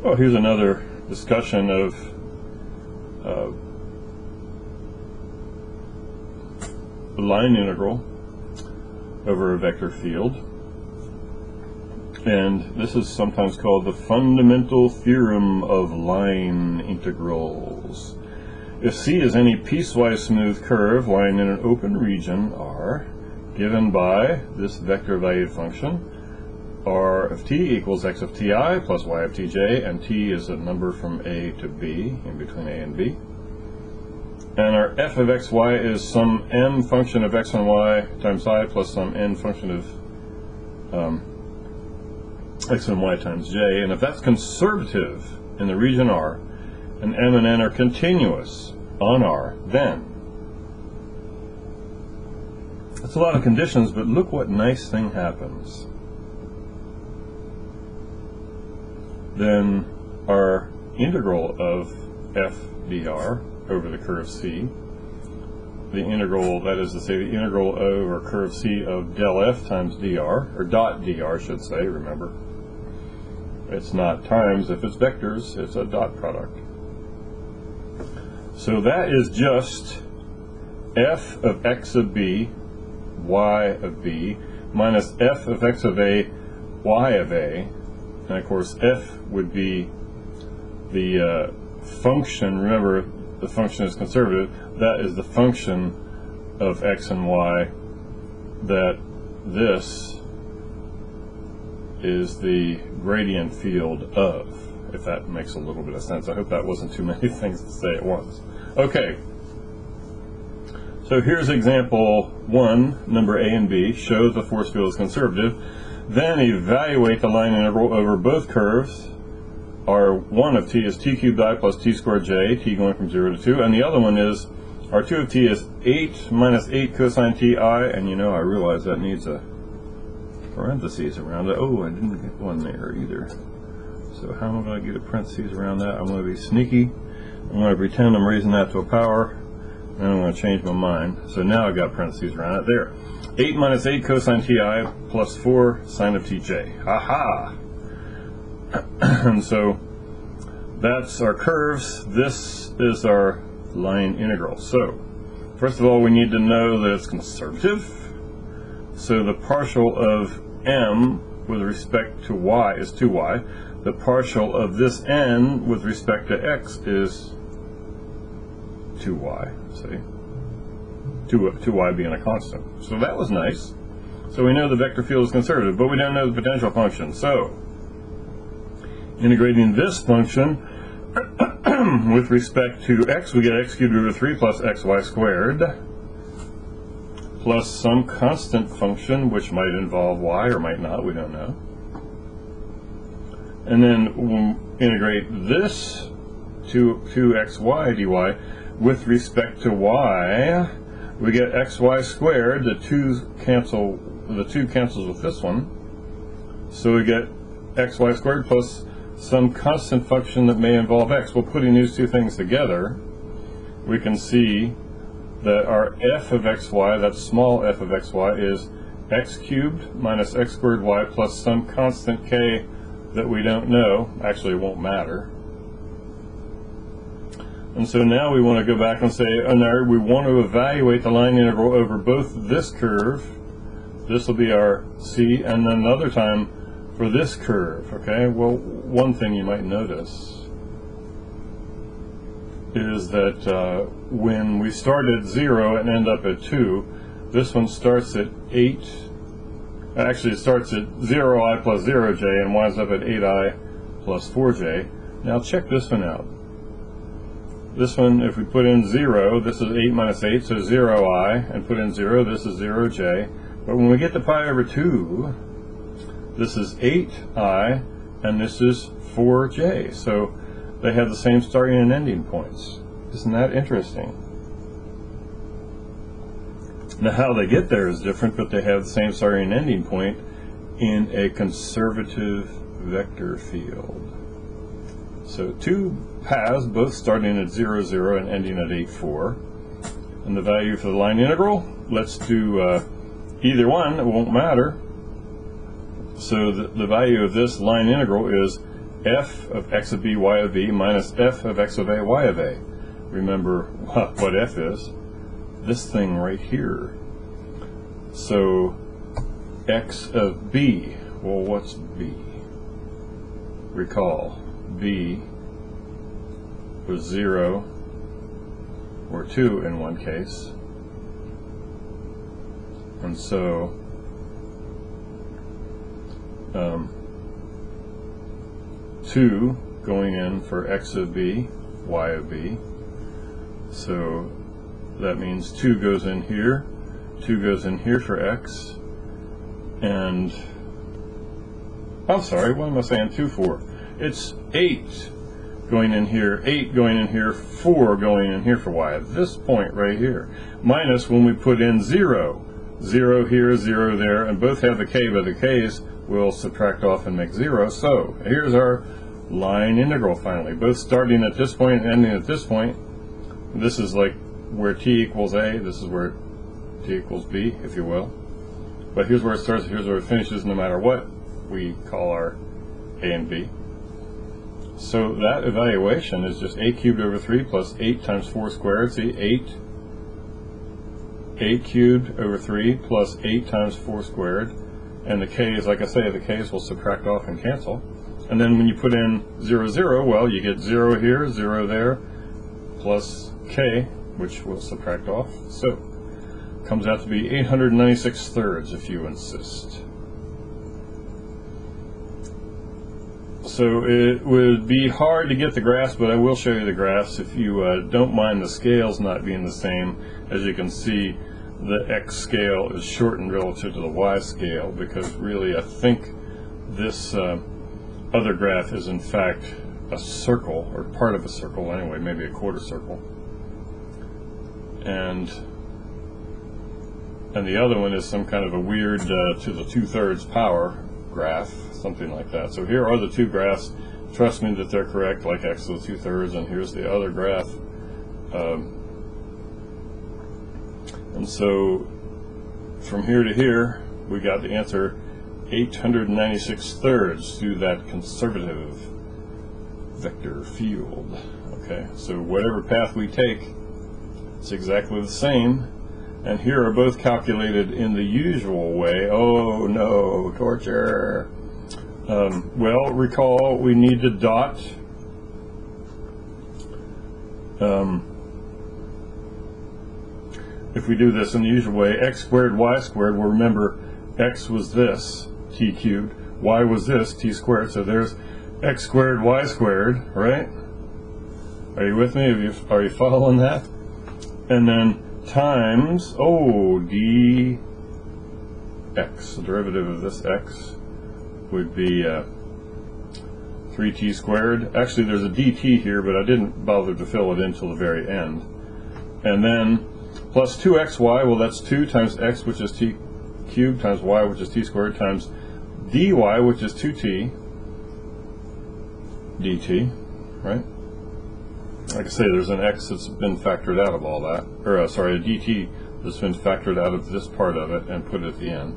Well, here's another discussion of the line integral over a vector field. And this is sometimes called the fundamental theorem of line integrals. If C is any piecewise smooth curve lying in an open region R, given by this vector valued function, R of t equals x of ti plus y of tj, and t is a number from a to b, in between a and b. And our f of xy is some n function of x and y times I plus some n function of x and y times j. And if that's conservative in the region R, and m and n are continuous on R, then that's a lot of conditions, but look what nice thing happens. Then our integral of f dr over the curve C, the integral, that is to say the integral over curve C of del f times dr, or dot dr should say, remember. It's not times if it's vectors, it's a dot product. So that is just f of x of b, y of b, minus f of x of a, y of a. And of course f would be the function, remember the function is conservative, that is the function of x and y, that this is the gradient field of, if that makes a little bit of sense. I hope that wasn't too many things to say at once. Okay, so here's example 1, number a and b, shows the force field is conservative. Then evaluate the line integral over both curves. R1 of t is t cubed I plus t squared j, t going from 0 to 2, and the other one is R2 of t is 8 minus 8 cosine ti, and you know I realize that needs a parentheses around it. Oh, I didn't get one there either. So how am I going to get a parentheses around that? I'm going to be sneaky. I'm going to pretend I'm raising that to a power, and I'm going to change my mind. So now I've got parentheses around it. There. 8 minus 8 cosine ti plus 4 sine of tj. Aha! And so that's our curves. This is our line integral. So first of all, we need to know that it's conservative. So the partial of m with respect to y is 2y. The partial of this n with respect to x is 2y. See? 2y being a constant. So that was nice. So we know the vector field is conservative, but we don't know the potential function. So integrating this function with respect to x, we get x cubed over 3 plus xy squared plus some constant function which might involve y or might not, we don't know. And then we'll integrate this to 2xy dy with respect to y. We get xy squared, the 2 cancels with this one. So we get xy squared plus some constant function that may involve x. Well, putting these two things together, we can see that our f of xy, that small f of xy, is x cubed minus x squared y plus some constant k that we don't know. Actually, it won't matter. And so now we want to go back and say, we want to evaluate the line integral over both this curve, this will be our C, and then another time for this curve, okay? Well, one thing you might notice is that when we start at 0 and end up at 2, this one starts at 8, actually it starts at 0i plus 0j and winds up at 8i plus 4j. Now check this one out. This one, if we put in 0, this is 8 minus 8, so 0i, and put in 0, this is 0j. But when we get to pi over 2, this is 8i, and this is 4j. So they have the same starting and ending points. Isn't that interesting? Now how they get there is different, but they have the same starting and ending point in a conservative vector field. So two paths, both starting at 0, 0 and ending at 8, 4. And the value for the line integral, let's do either one, it won't matter. So the value of this line integral is f of x of b, y of b, minus f of x of a, y of a. Remember what f is? This thing right here. So x of b, well, what's b? Recall, b was 0 or 2 in one case. And so 2 going in for x of b, y of b. So that means 2 goes in here, 2 goes in here for x, and I'm sorry, what am I saying 2 for? It's 8 going in here, 8 going in here, 4 going in here for y at this point right here. Minus when we put in 0. 0 here, 0 there, and both have the k, but the k's will subtract off and make 0. So here's our line integral finally, both starting at this point and ending at this point. This is like where t equals a, this is where t equals b, if you will. But here's where it starts, here's where it finishes, no matter what we call our a and b. So that evaluation is just a cubed over 3 plus 8 times 4 squared. See, 8 cubed over 3 plus 8 times 4 squared. And the k's, like I say, the k's will subtract off and cancel. And then when you put in 0, 0, well, you get 0 here, 0 there, plus k, which will subtract off. So comes out to be 896 thirds if you insist. So it would be hard to get the graphs, but I will show you the graphs if you don't mind the scales not being the same. As you can see, the x scale is shortened relative to the y scale, because really I think this other graph is in fact a circle, or part of a circle anyway, maybe a quarter circle. And the other one is some kind of a weird to the 2/3 power graph, something like that. So here are the two graphs. Trust me that they're correct, like x to the 2/3, and here's the other graph. And so from here to here, we got the answer 896 thirds through that conservative vector field. Okay, so whatever path we take, it's exactly the same. And here are both calculated in the usual way. Oh no, torture. Well, recall we need to dot if we do this in the usual way, x squared, y squared, well, remember x was this, t cubed, y was this, t squared, so there's x squared, y squared, right? Are you with me? Are you following that? And then times, dx, the derivative of this x would be 3t squared. Actually, there's a dt here, but I didn't bother to fill it in till the very end. And then plus 2xy, well, that's 2 times x, which is t cubed, times y, which is t squared, times dy, which is 2t dt, right? Like I say, there's an x that's been factored out of all that, or sorry, a dt that's been factored out of this part of it and put at the end.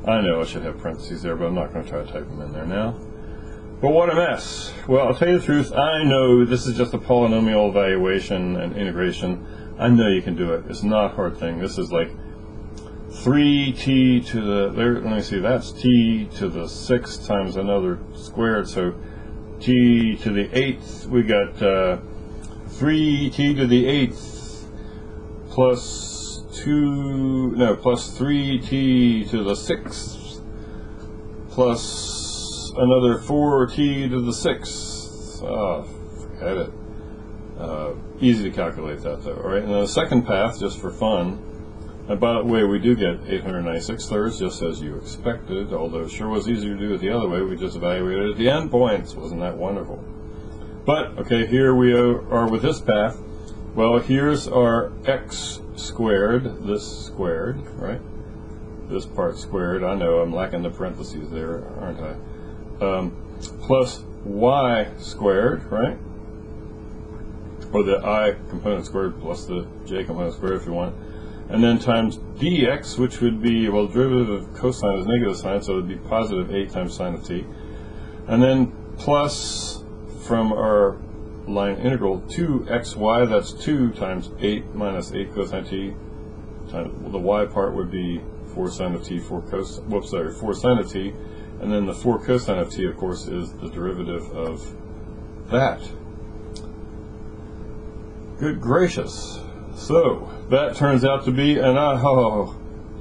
I know I should have parentheses there, but I'm not going to try to type them in there now. But what a mess. Well, I'll tell you the truth, I know this is just a polynomial evaluation and integration. I know you can do it. It's not a hard thing. This is like 3t to the, let me see, that's t to the 6th times another squared, so t to the 8th, we got 3t to the 8th plus 3t to the 6th plus another 4t to the 6th. Oh, forget it. Easy to calculate that though, alright? And then the second path, just for fun, and by the way, we do get 896 thirds, just as you expected, although it sure was easier to do it the other way. We just evaluated at the endpoints. Wasn't that wonderful? But, okay, here we are with this path. Well, here's our x squared, this squared, right? This part squared. I know I'm lacking the parentheses there, aren't I? Plus y squared, right? Or the I component squared plus the j component squared if you want. And then times dx, which would be, well, the derivative of cosine is negative sine, so it would be positive 8 times sine of t. And then plus from our line integral 2xy, that's 2 times 8 minus 8 cosine t. The y part would be 4 sine of t, 4 sine of t, and then the 4 cosine of t, of course, is the derivative of that. Good gracious. So that turns out to be an oh,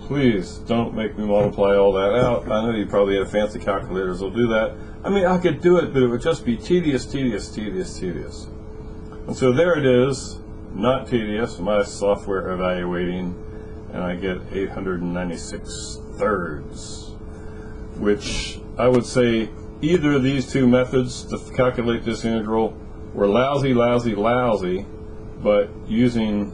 please don't make me multiply all that out. I know you probably have fancy calculators that'll do that. I mean, I could do it, but it would just be tedious, tedious, tedious, tedious. And so there it is, not tedious, my software evaluating, and I get 896 thirds, which I would say either of these two methods to calculate this integral were lousy, lousy, lousy, but using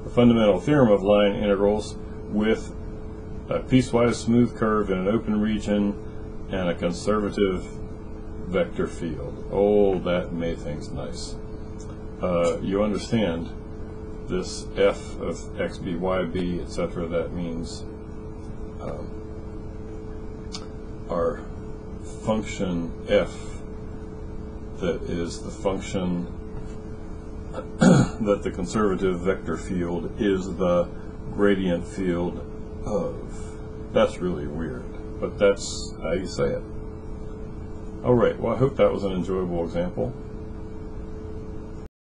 the fundamental theorem of line integrals with a piecewise smooth curve in an open region and a conservative vector field. Oh, that made things nice. You understand this f of x, b, y, b, etc. That means our function f, that is the function that the conservative vector field is the gradient field of. That's really weird, but that's how you say it. Alright, well, I hope that was an enjoyable example.